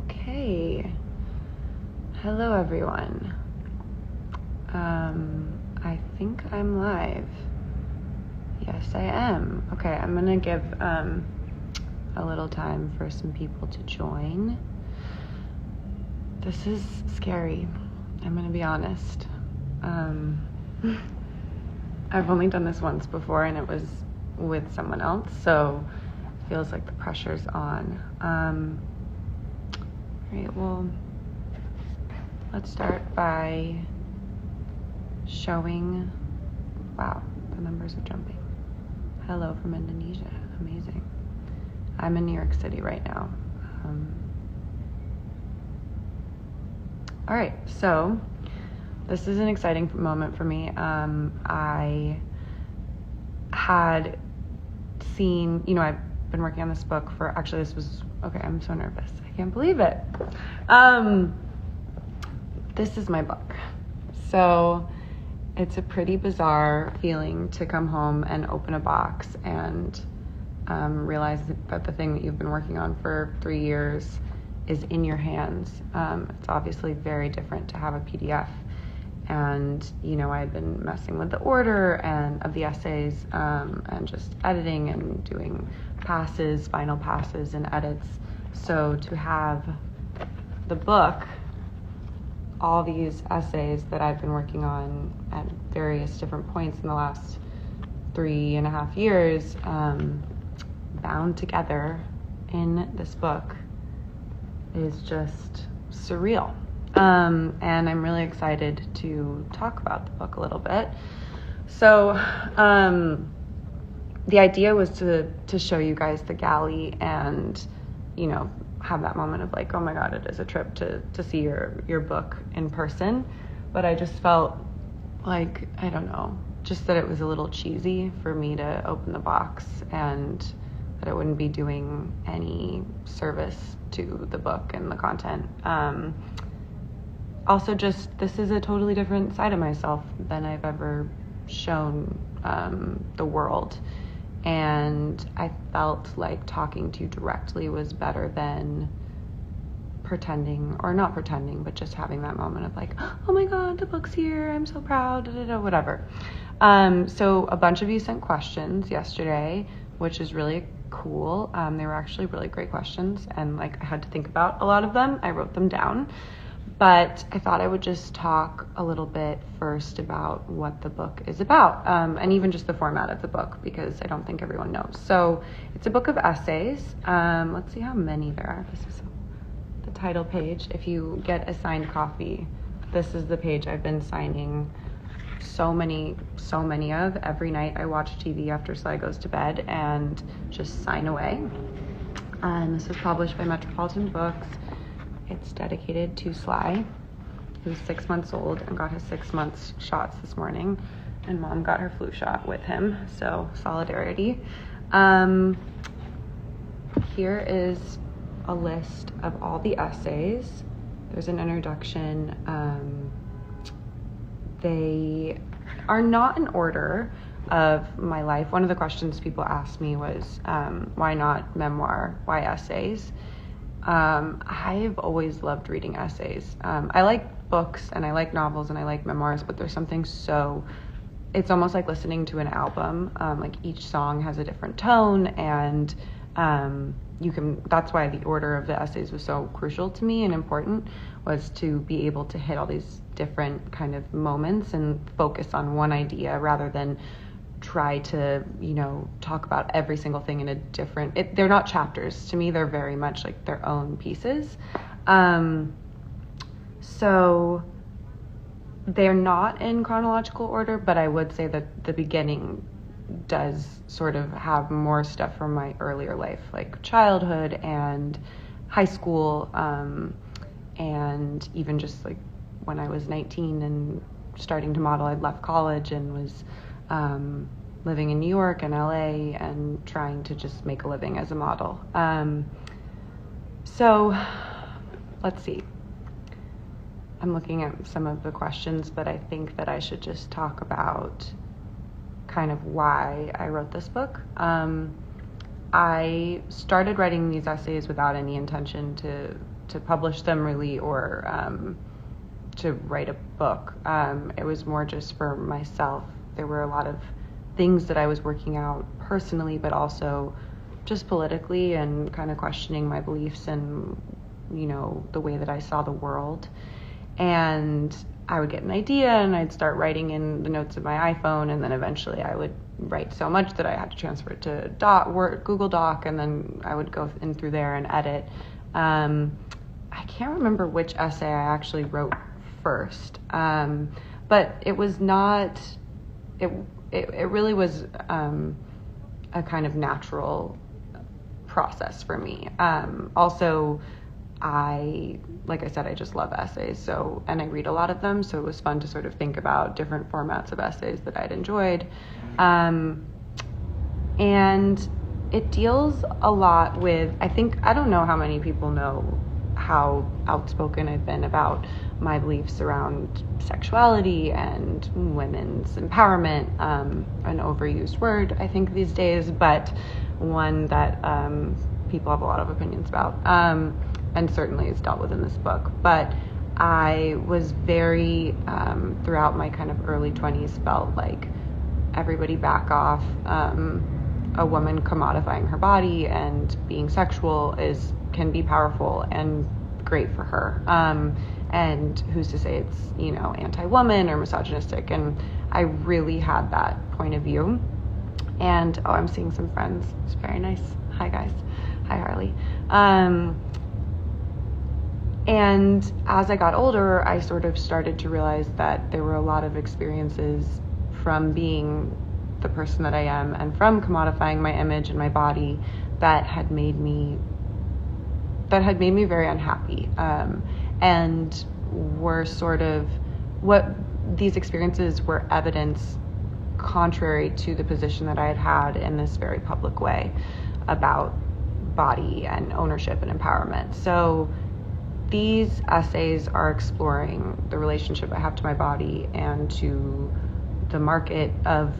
Okay. Hello, everyone. I think I'm live. Yes, I am. Okay, I'm gonna give a little time for some people to join. This is scary. I'm gonna be honest. I've only done this once before, and it was with someone else, so it feels like the pressure's on. Right, well, let's start by showing, wow, the numbers are jumping. Hello from Indonesia, amazing. I'm in New York City right now. All right, so this is an exciting moment for me. I had seen, I've been working on this book for, actually this was, okay, I'm so nervous. I can't believe it. This is my book. So it's a pretty bizarre feeling to come home and open a box and realize that the thing that you've been working on for 3 years is in your hands. It's obviously very different to have a PDF. And, I had been messing with the order and of the essays and just editing and doing passes, final passes and edits. So to have the book, all these essays that I've been working on at various different points in the last 3.5 years, bound together in this book is just surreal. And I'm really excited to talk about the book a little bit. So the idea was to show you guys the galley and, have that moment of like, oh my God, it is a trip to see your book in person. But I just felt like, I don't know, just that it was a little cheesy for me to open the box and that it wouldn't be doing any service to the book and the content. Also, just this is a totally different side of myself than I've ever shown the world. And I felt like talking to you directly was better than pretending, or not pretending, but just having that moment of like, oh my God, the book's here, I'm so proud, whatever. So a bunch of you sent questions yesterday, which is really cool. They were actually really great questions, and I had to think about a lot of them. I wrote them down. But I thought I would just talk a little bit first about what the book is about, and even just the format of the book, because I don't think everyone knows. So it's a book of essays. Let's see how many there are. This is the title page. If you get a signed copy, this is the page I've been signing so many of. Every night I watch TV after Sly goes to bed and just sign away. And this was published by Metropolitan Books. It's dedicated to Sly, who's 6 months old and got his 6 months shots this morning, and Mom got her flu shot with him, so solidarity. Here is a list of all the essays. There's an introduction. They are not in order of my life. One of the questions people asked me was, why not memoir? Why essays? I've always loved reading essays. I like books and I like novels and I like memoirs, but there's something it's almost like listening to an album. Like each song has a different tone, and that's why the order of the essays was so crucial to me and important, was to be able to hit all these different kind of moments and focus on one idea rather than try to, talk about every single thing in a different, they're not chapters. To me, they're very much like their own pieces. So they're not in chronological order, but I would say that the beginning does sort of have more stuff from my earlier life, like childhood and high school, and even just like when I was 19 and starting to model. I'd left college and was living in New York and LA and trying to just make a living as a model. So let's see. I'm looking at some of the questions, but I think that I should just talk about kind of why I wrote this book. I started writing these essays without any intention to publish them really, or to write a book. It was more just for myself. There were a lot of things that I was working out personally, but also just politically, and kind of questioning my beliefs and, you know, the way that I saw the world. And I would get an idea and I'd start writing in the notes of my iPhone, and then eventually I would write so much that I had to transfer it to Google Doc, and then I would go in through there and edit. I can't remember which essay I actually wrote first, but it was not, it really was a kind of natural process for me. Also, like I said, I just love essays, and I read a lot of them, so it was fun to sort of think about different formats of essays that I'd enjoyed. And it deals a lot with, I don't know how many people know how outspoken I've been about my beliefs around sexuality and women's empowerment, an overused word, I think, these days, but one that people have a lot of opinions about, and certainly is dealt with in this book. But I was very, throughout my kind of early 20s, felt like everybody back off. A woman commodifying her body and being sexual can be powerful and great for her. And who's to say it's, you know, anti-woman or misogynistic? And I really had that point of view. And, I'm seeing some friends. It's very nice. Hi, guys. Hi, Harley. And as I got older, I sort of started to realize that there were a lot of experiences from being the person that I am and from commodifying my image and my body that had made me very unhappy, and were sort of what these experiences were evidence contrary to the position that I had in this very public way about body and ownership and empowerment. So these essays are exploring the relationship I have to my body and to the market of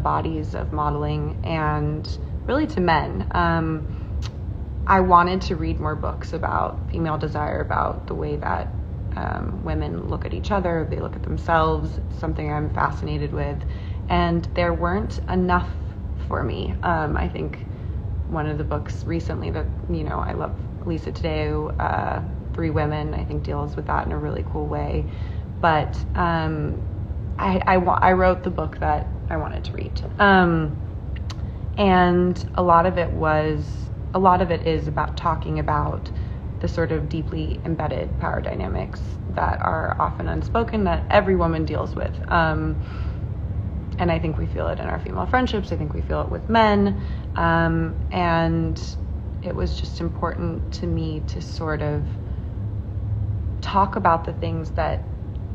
bodies, of modeling, and really to men. I wanted to read more books about female desire, about the way that women look at each other, they look at themselves. It's something I'm fascinated with, and there weren't enough for me. I think one of the books recently that, you know, I love, Lisa Tadeo, Three Women, I think deals with that in a really cool way. But I wrote the book that I wanted to read. And a lot of it is about talking about the sort of deeply embedded power dynamics that are often unspoken, that every woman deals with. And I think we feel it in our female friendships. I think we feel it with men. And it was just important to me to sort of talk about the things that,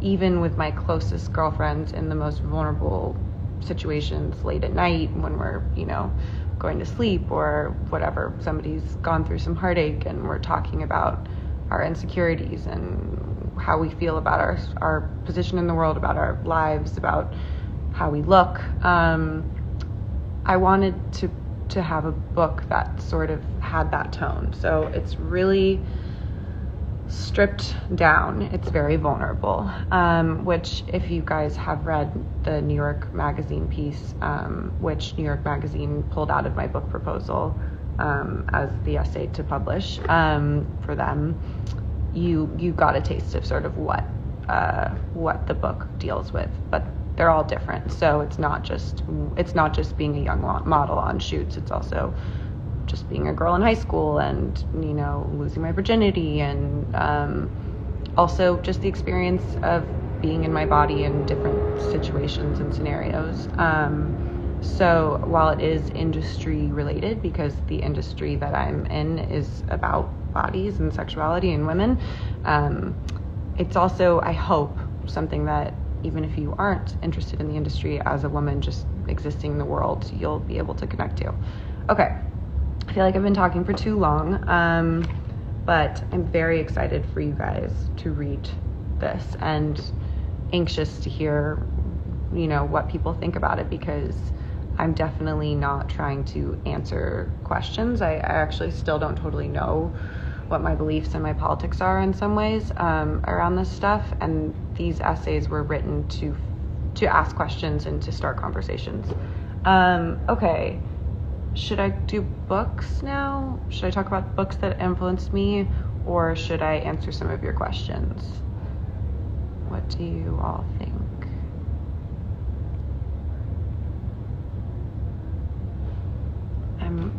even with my closest girlfriends in the most vulnerable situations late at night when we're, you know, going to sleep or whatever, somebody's gone through some heartache and we're talking about our insecurities and how we feel about our position in the world, about our lives, about how we look. I wanted to have a book that sort of had that tone. So it's really stripped down. It's very vulnerable, which, if you guys have read the New York Magazine piece, which New York Magazine pulled out of my book proposal as the essay to publish for them, you got a taste of sort of what the book deals with. But they're all different. So it's not just being a young model on shoots. It's also just being a girl in high school and, you know, losing my virginity, and also just the experience of being in my body in different situations and scenarios. So while it is industry related, because the industry that I'm in is about bodies and sexuality and women, it's also, I hope, something that even if you aren't interested in the industry, as a woman just existing in the world, you'll be able to connect to. Okay. I feel like I've been talking for too long, but I'm very excited for you guys to read this and anxious to hear, you know, what people think about it, because I'm definitely not trying to answer questions. I actually still don't totally know what my beliefs and my politics are in some ways around this stuff. And these essays were written to ask questions and to start conversations. Okay, should I do books now? Should I talk about books that influenced me, or should I answer some of your questions? What do you all think?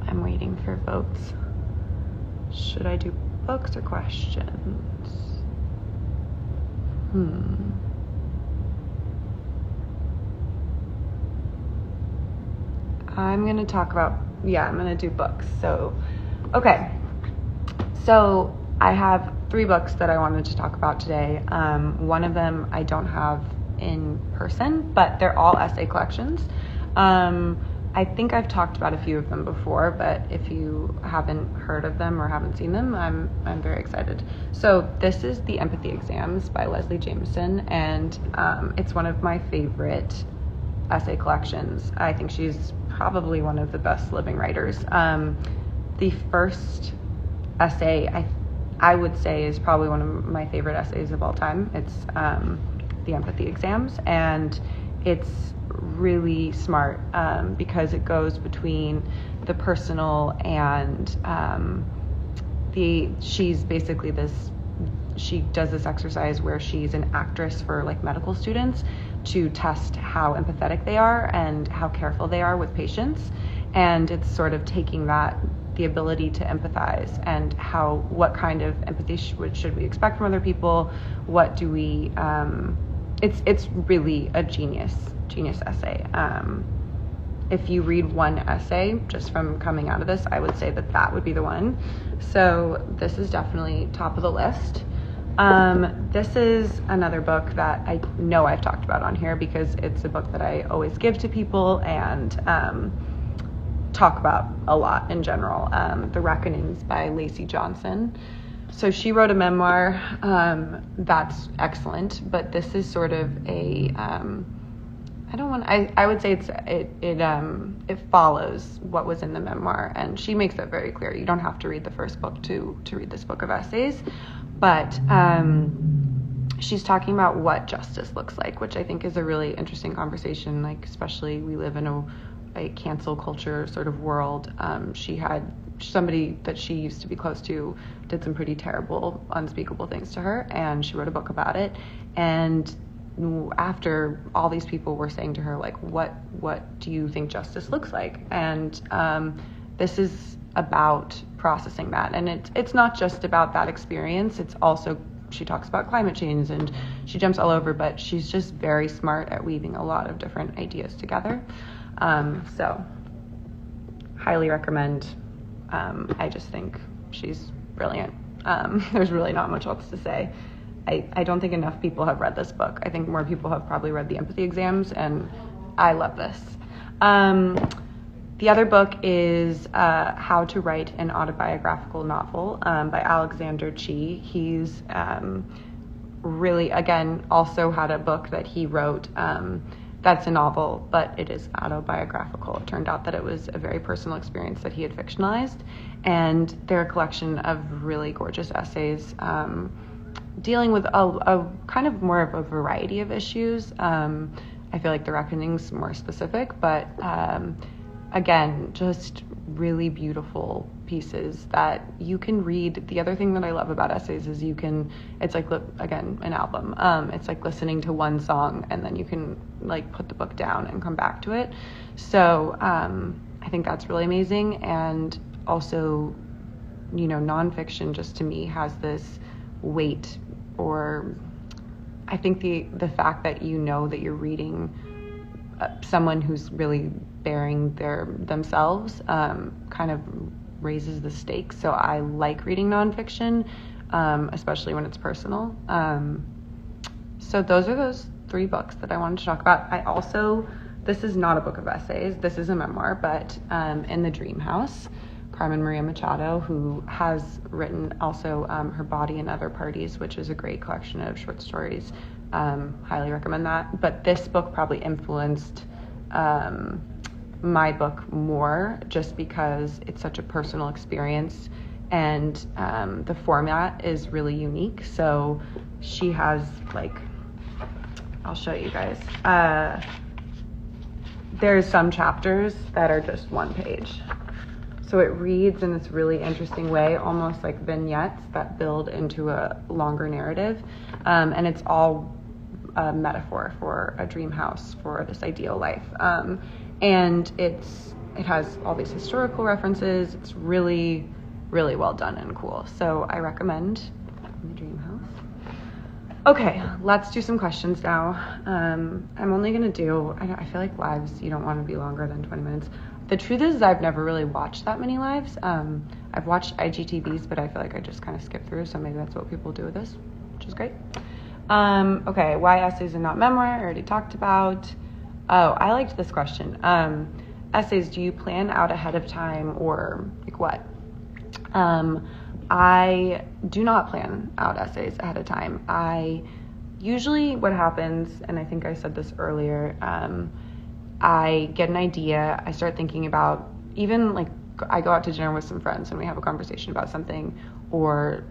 I'm waiting for votes. Should I do books or questions? I'm going to talk about, I'm going to do books. So, okay. So I have 3 books that I wanted to talk about today. One of them I don't have in person, but they're all essay collections. I think I've talked about a few of them before, but if you haven't heard of them or haven't seen them, I'm very excited. So this is The Empathy Exams by Leslie Jameson, and it's one of my favorite essay collections. I think she's probably one of the best living writers. The first essay I would say is probably one of my favorite essays of all time. It's The Empathy Exams, and it's really smart because it goes between the personal and she's basically she does this exercise where she's an actress for like medical students to test how empathetic they are and how careful they are with patients. And it's sort of taking the ability to empathize and what kind of empathy should we expect from other people? What do we, it's really a genius essay. If you read one essay just from coming out of this, I would say that would be the one. So this is definitely top of the list. This is another book that I know I've talked about on here because it's a book that I always give to people and talk about a lot in general. The Reckonings by Lacey Johnson. So she wrote a memoir that's excellent, but this is sort of a I would say it follows what was in the memoir, and she makes that very clear. You don't have to read the first book to read this book of essays, but she's talking about what justice looks like, which I think is a really interesting conversation. Like, especially we live in a cancel culture sort of world. She had somebody that she used to be close to did some pretty terrible, unspeakable things to her, and she wrote a book about it. And after all these people were saying to her, like, what do you think justice looks like? And this is about processing that. And it's not just about that experience. It's also, she talks about climate change and she jumps all over, but she's just very smart at weaving a lot of different ideas together. So highly recommend. I just think she's brilliant. There's really not much else to say. I don't think enough people have read this book. I think more people have probably read The Empathy Exams, and I love this. The other book is How to Write an Autobiographical Novel by Alexander Chee. He's really, again, also had a book that he wrote that's a novel, but it is autobiographical. It turned out that it was a very personal experience that he had fictionalized, and they're a collection of really gorgeous essays dealing with a kind of more of a variety of issues. I feel like The Reckoning's more specific, but again, just really beautiful pieces that you can read. The other thing that I love about essays is it's like, again, an album. It's like listening to one song and then you can like put the book down and come back to it. So I think that's really amazing. And also, nonfiction just to me has this weight, or I think the fact that that you're reading someone who's really bearing themselves kind of raises the stakes. So I like reading nonfiction, especially when it's personal. So those are those 3 books that I wanted to talk about. This is not a book of essays, this is a memoir, but In the Dream House, Carmen Maria Machado, who has written also Her Body and Other Parties, which is a great collection of short stories. Highly recommend that. But this book probably influenced my book more just because it's such a personal experience, and the format is really unique. So she has, like, I'll show you guys. There's some chapters that are just one page. So it reads in this really interesting way, almost like vignettes that build into a longer narrative. And it's all a metaphor for a dream house, for this ideal life. And it has all these historical references. It's really, really well done and cool. So I recommend The Dream House. Okay, let's do some questions now. I'm only gonna do, I feel like lives, you don't want to be longer than 20 minutes. The truth is I've never really watched that many lives. I've watched IGTVs, but I feel like I just kind of skip through, so maybe that's what people do with this, which is great. Okay, why essays and not memoir? I already talked about. Oh, I liked this question. Essays, do you plan out ahead of time, or like what? I do not plan out essays ahead of time. Usually what happens, and I think I said this earlier, I get an idea, I start thinking about, even like I go out to dinner with some friends and we have a conversation about something, or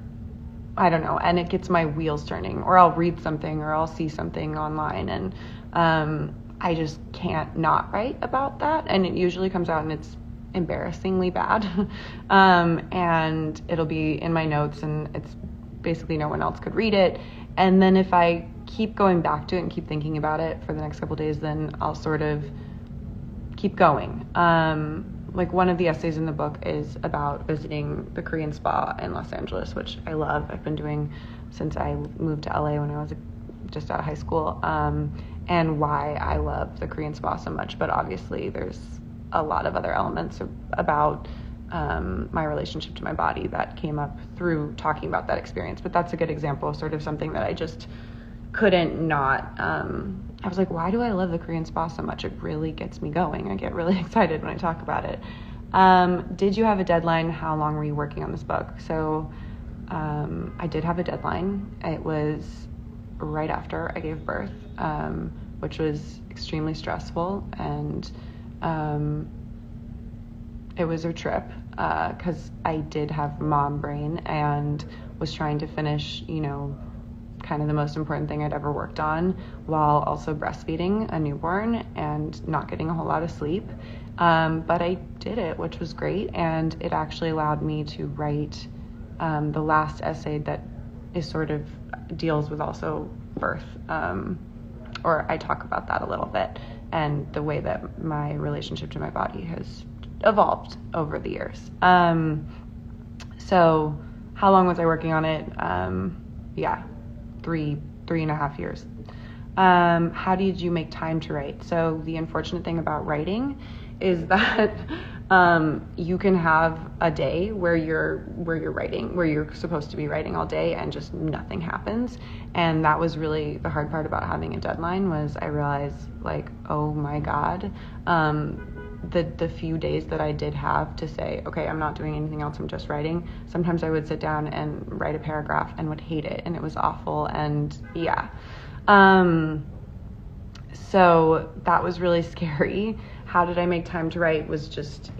I don't know, and it gets my wheels turning, or I'll read something, or I'll see something online, and I just can't not write about that, and it usually comes out and it's embarrassingly bad. And it'll be in my notes, and it's basically no one else could read it. And then if I keep going back to it and keep thinking about it for the next couple days, then I'll sort of keep going. Like one of the essays in the book is about visiting the Korean spa in Los Angeles, which I love. I've been doing since I moved to LA when I was just out of high school, and why I love the Korean spa so much. But obviously there's a lot of other elements about my relationship to my body that came up through talking about that experience. But that's a good example of sort of something that I just couldn't not, I was like, why do I love the Korean spa so much? It really gets me going. I get really excited when I talk about it. Did you have a deadline? How long were you working on this book? So I did have a deadline. It was right after I gave birth, which was extremely stressful, and it was a trip because I did have mom brain and was trying to finish, kind of the most important thing I'd ever worked on, while also breastfeeding a newborn and not getting a whole lot of sleep. But I did it, which was great, and it actually allowed me to write the last essay that is sort of deals with also birth, or I talk about that a little bit, and the way that my relationship to my body has evolved over the years. So how long was I working on it? Three and a half years. How did you make time to write? So the unfortunate thing about writing is that you can have a day where you're writing, where you're supposed to be writing all day, and just nothing happens. And that was really the hard part about having a deadline, was I realized, like, oh my God, the few days that I did have to say, okay, I'm not doing anything else, I'm just writing, sometimes I would sit down and write a paragraph and would hate it, and it was awful, and yeah. So that was really scary. How did I make time to write? Was just,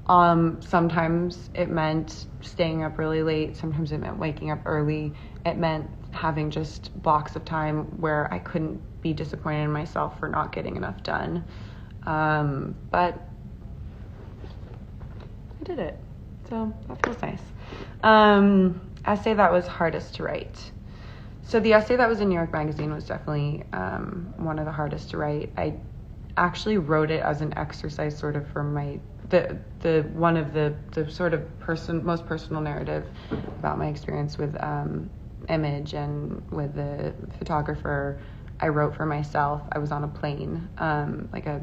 sometimes it meant staying up really late, sometimes it meant waking up early, it meant having just blocks of time where I couldn't be disappointed in myself for not getting enough done. But I did it, so that feels nice. Essay that was hardest to write. So the essay that was in New York Magazine was definitely one of the hardest to write. I actually wrote it as an exercise, sort of for the one of the sort of most personal narrative about my experience with image and with the photographer. I wrote for myself. I was on a plane, like a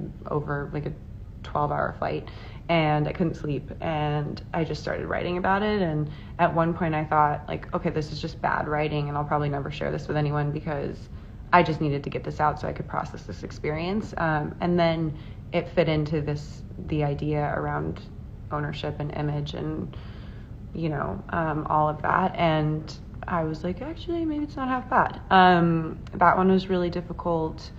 12-hour flight, and I couldn't sleep, and I just started writing about it. And at one point I thought, like, okay, this is just bad writing, and I'll probably never share this with anyone, because I just needed to get this out so I could process this experience. And then it fit into the idea around ownership and image and, all of that. And I was like, actually, maybe it's not half bad. That one was really difficult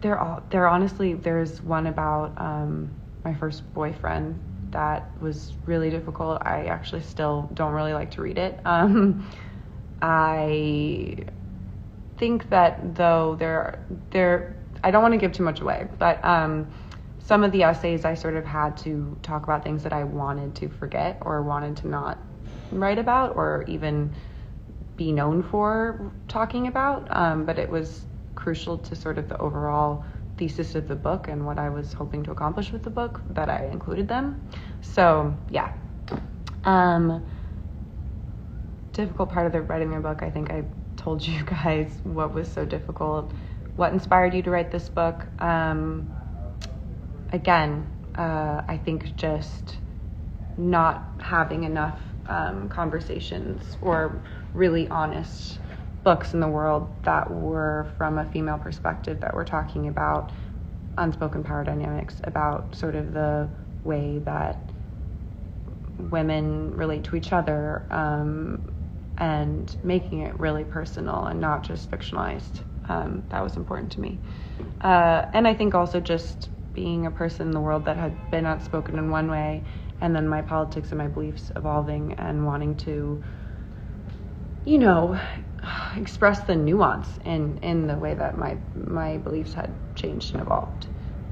Honestly, there's one about my first boyfriend that was really difficult. I actually still don't really like to read it. I think that though I don't want to give too much away, but some of the essays I sort of had to talk about things that I wanted to forget or wanted to not write about or even be known for talking about, but it was crucial to sort of the overall thesis of the book and what I was hoping to accomplish with the book that I included them. So yeah. Difficult part of the writing the book, I think I told you guys what was so difficult. What inspired you to write this book? Again, I think just not having enough conversations or really honest books in the world that were from a female perspective, that were talking about unspoken power dynamics, about sort of the way that women relate to each other, and making it really personal and not just fictionalized. That was important to me. And I think also just being a person in the world that had been outspoken in one way, and then my politics and my beliefs evolving and wanting to, you know, express the nuance in the way that my beliefs had changed and evolved.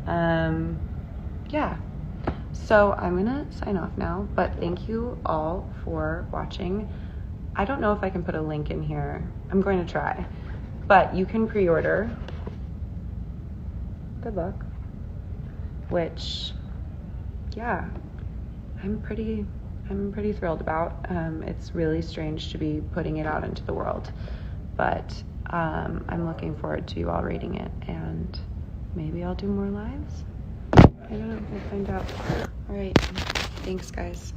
Yeah. So I'm gonna sign off now, but thank you all for watching. I don't know if I can put a link in here. I'm going to try, but you can pre-order. Good luck. Which, yeah, I'm pretty thrilled about. It's really strange to be putting it out into the world, but I'm looking forward to you all reading it, and maybe I'll do more lives. I don't know. We'll find out. All right. Thanks, guys.